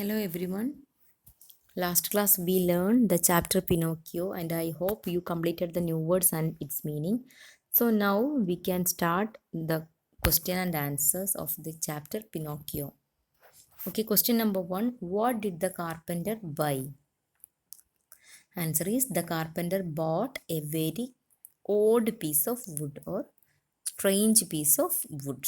Hello everyone. Last class we learned the chapter Pinocchio and I hope you completed the new words and its meaning. So now we can start the question and answers of the chapter Pinocchio. Okay, question number 1. What did the carpenter buy? Answer is the carpenter bought a very odd piece of wood or strange piece of wood.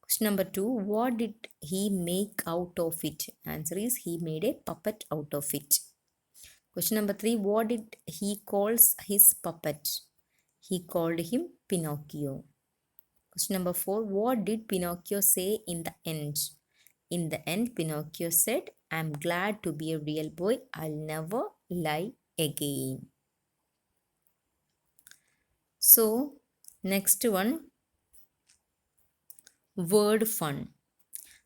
Question number 2. What did he make out of it? Answer is he made a puppet out of it. Question number 3. What did he calls his puppet? He called him Pinocchio. Question number 4. What did Pinocchio say in the end? In the end, Pinocchio said, I'm glad to be a real boy. I'll never lie again. So, next one, word fun.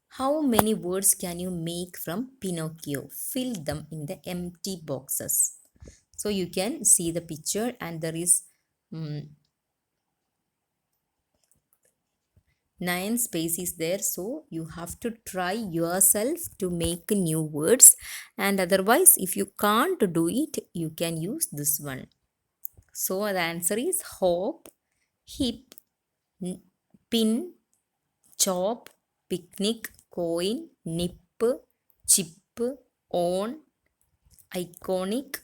How many words can you make from Pinocchio? Fill them in the empty boxes. So you can see the picture and there is 9 spaces there. So you have to try yourself to make new words. And otherwise, if you can't do it, you can use this one. So the answer is hop, hip, pin, chop, picnic, coin, nip, chip, on, iconic.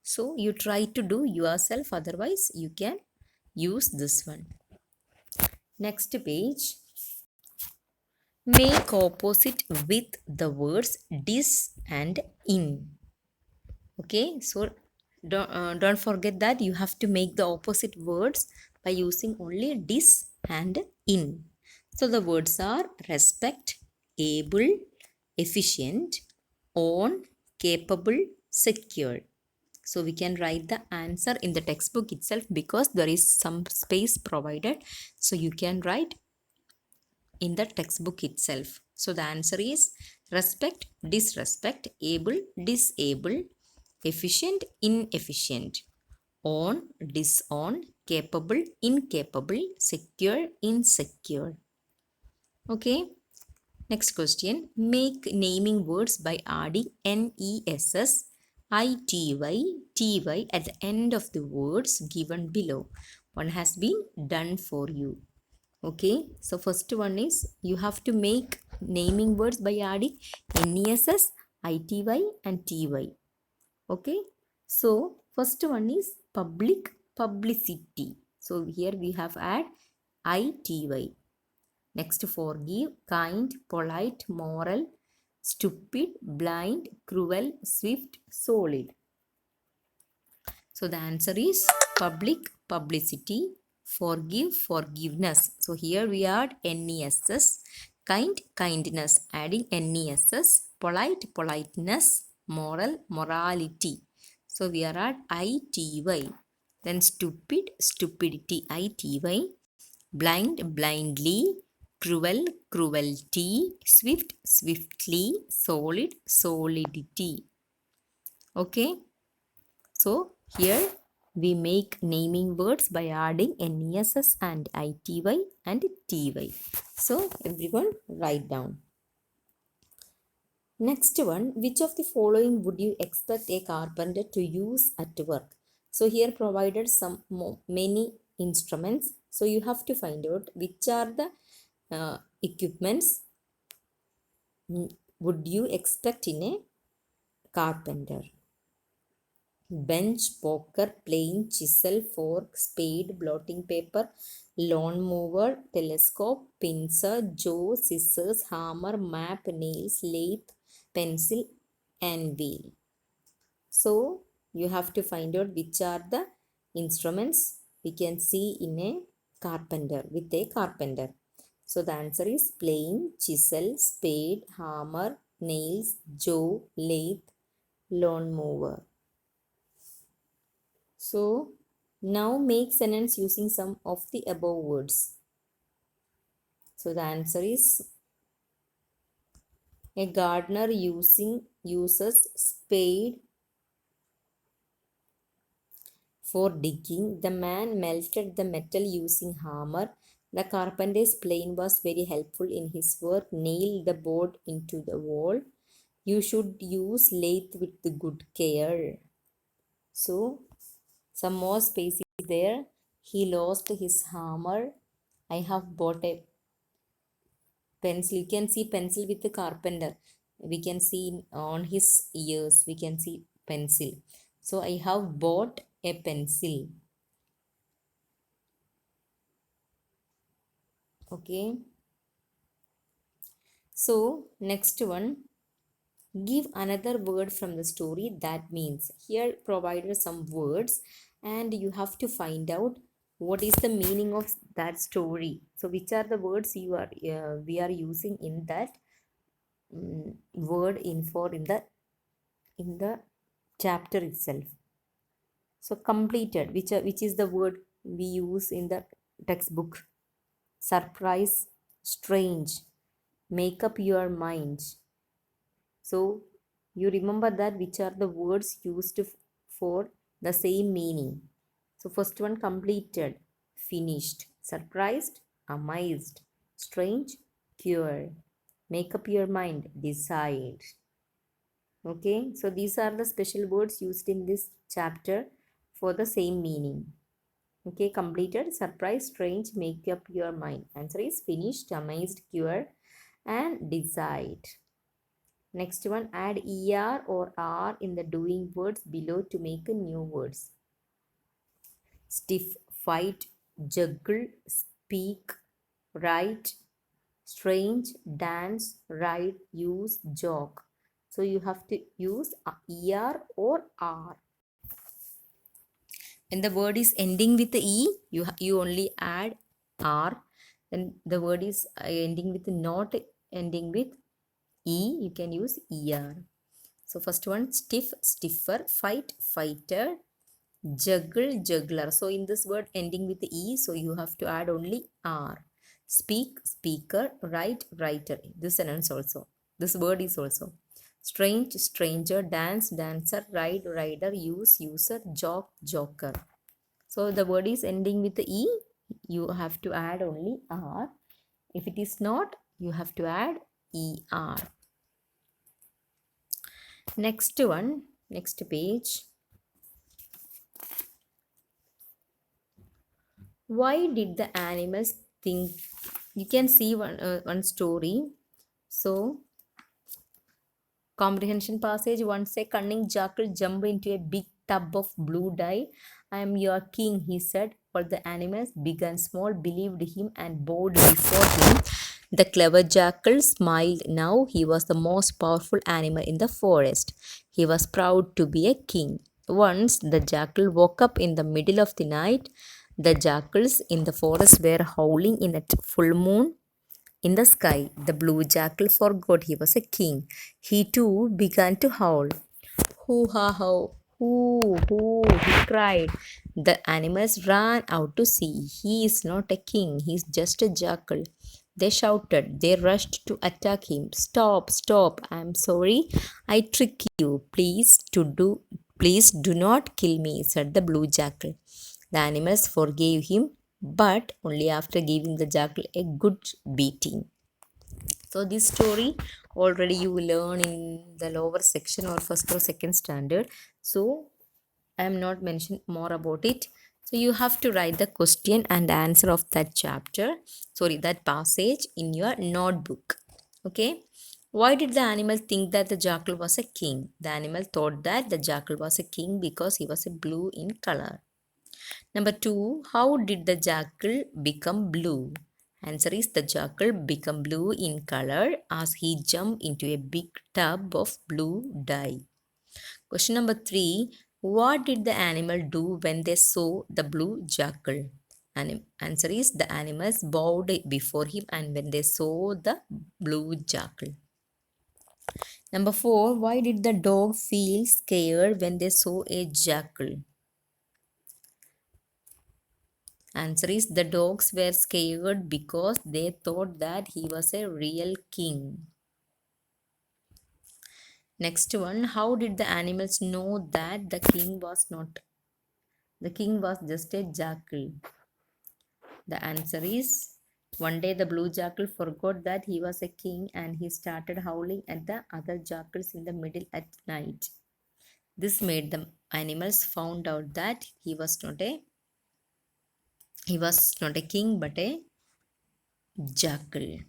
So you try to do yourself, otherwise you can use this one. Next page. Make opposite with the words dis and in. Okay, so don't forget that you have to make the opposite words by using only dis and in. So the words are respect, able, efficient, on, capable, secure. So we can write the answer in the textbook itself because there is some space provided. So you can write in the textbook itself. So the answer is respect, disrespect, able, disable, efficient, inefficient, on, disown, capable, incapable, secure, insecure. Okay. Next question. Make naming words by adding NESS, ITY, TY at the end of the words given below. One has been done for you. Okay, so first one is you have to make naming words by adding NESS, ITY and TY. Okay, so first one is public, publicity. So here we have add ITY. Next, forgive, kind, polite, moral, stupid, blind, cruel, swift, solid. So the answer is public, publicity, forgive, forgiveness. So here we add NESS, kind, kindness, adding NESS, polite, politeness, moral, morality. So we are at ITY. Then stupid, stupidity, ITY, blind, blindly, cruel, cruelty, swift, swiftly, solid, solidity. Okay. So here we make naming words by adding NESS and ITY and TY. So everyone write down. Next one, which of the following would you expect a carpenter to use at work? So here provided some many instruments. So you have to find out which are the equipments would you expect in a carpenter. Bench, poker, plane, chisel, fork, spade, blotting paper, lawn mower, telescope, pincer, jaw, scissors, hammer, map, nails, lathe, pencil, and wheel. So you have to find out which are the instruments we can see in a carpenter, with a carpenter. So the answer is plane, chisel, spade, hammer, nails, jaw, lathe, lawn mower. So now make sentence using some of the above words. So the answer is a gardener uses spade for digging. The man melted the metal using hammer. The carpenter's plane was very helpful in his work. Nailed the board into the wall. You should use lathe with the good care. So some more space is there. He lost his hammer. I have bought a pencil. You can see pencil with the carpenter. We can see on his ears, we can see pencil. So I have bought a pencil. Okay. So next one, give another word from the story that means. Here provided some words and you have to find out what is the meaning of that story. So which are the words we are using in that word in for in the chapter itself. So completed, which is the word we use in the textbook. Surprise, strange, make up your mind. So you remember that which are the words used for the same meaning. So first one, completed, finished, surprised, amazed, strange, cure, make up your mind, decide. Okay, so these are the special words used in this chapter for the same meaning. Okay, completed, surprise, strange, make up your mind. Answer is finished, amazed, cure, and decide. Next one, add er or r in the doing words below to make a new words. Stiff, fight, juggle, speak, write, strange, dance, write, use, joke. So you have to use er or r. When the word is ending with e, you only add r. When the word is ending with not ending with e, you can use er. So first one, stiff, stiffer, fight, fighter, juggle, juggler. So in this word ending with e, so you have to add only r. Speak, speaker, write, writer. This sentence also. This word is also. Strange, stranger, dance, dancer, ride, rider, use, user, joke, joker. So the word is ending with the e, you have to add only r. If it is not, you have to add er. Next one, next page. Why did the animals think? You can see one story. So comprehension passage, once a cunning jackal jumped into a big tub of blue dye. I am your king, he said. All the animals, big and small, believed him and bowed before him. The clever jackal smiled now. He was the most powerful animal in the forest. He was proud to be a king. Once the jackal woke up in the middle of the night. The jackals in the forest were howling in a full moon. In the sky, the blue jackal forgot he was a king. He too began to howl. Hoo ha ho, hoo, he cried. The animals ran out to see. He is not a king, he is just a jackal. They shouted, they rushed to attack him. Stop, stop, I am sorry, I tricked you. Please do not kill me, said the blue jackal. The animals forgave him, but only after giving the jackal a good beating. So this story already you will learn in the lower section or first or second standard. So I am not mentioning more about it. So you have to write the question and answer of that that passage in your notebook. Okay. Why did the animal think that the jackal was a king? The animal thought that the jackal was a king because he was a blue in color. Number 2, how did the jackal become blue? Answer is the jackal became blue in color as he jumped into a big tub of blue dye. Question number 3, what did the animal do when they saw the blue jackal? Answer is the animals bowed before him and when they saw the blue jackal. Number 4, why did the dog feel scared when they saw a jackal? Answer is the dogs were scared because they thought that he was a real king. Next one, how did the animals know that the king was just a jackal? The answer is One day the blue jackal forgot that he was a king and he started howling at the other jackals in the middle at night. This made the animals found out that he was not a king but a jackal.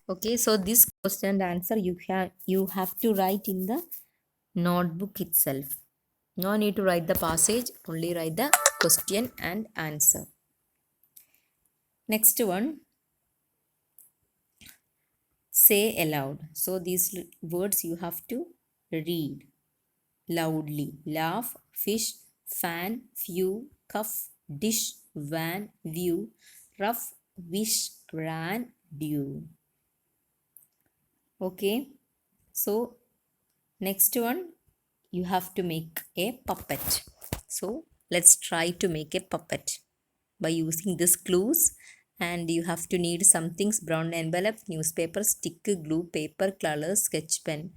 Okay, so this question and answer you have to write in the notebook itself. No need to write the passage, only write the question and answer. Next one, say aloud. So these words you have to read loudly. Laugh, fish, fan, few, cuff, dish, van, view, rough, wish, ran, dew. Okay, so next one, you have to make a puppet. So let's try to make a puppet by using these clues. And you have to need some things: brown envelope, newspaper, stick, glue, paper, colors, sketch pen.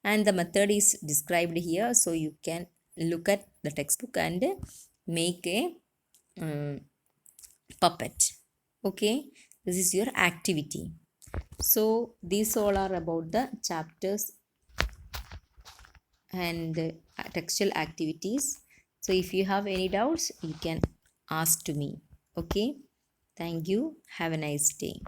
And the method is described here, so you can look at the textbook and make a puppet. Okay, this is your activity. So these all are about the chapters and textual activities. So if you have any doubts, you can ask to me. Okay, thank you, have a nice day.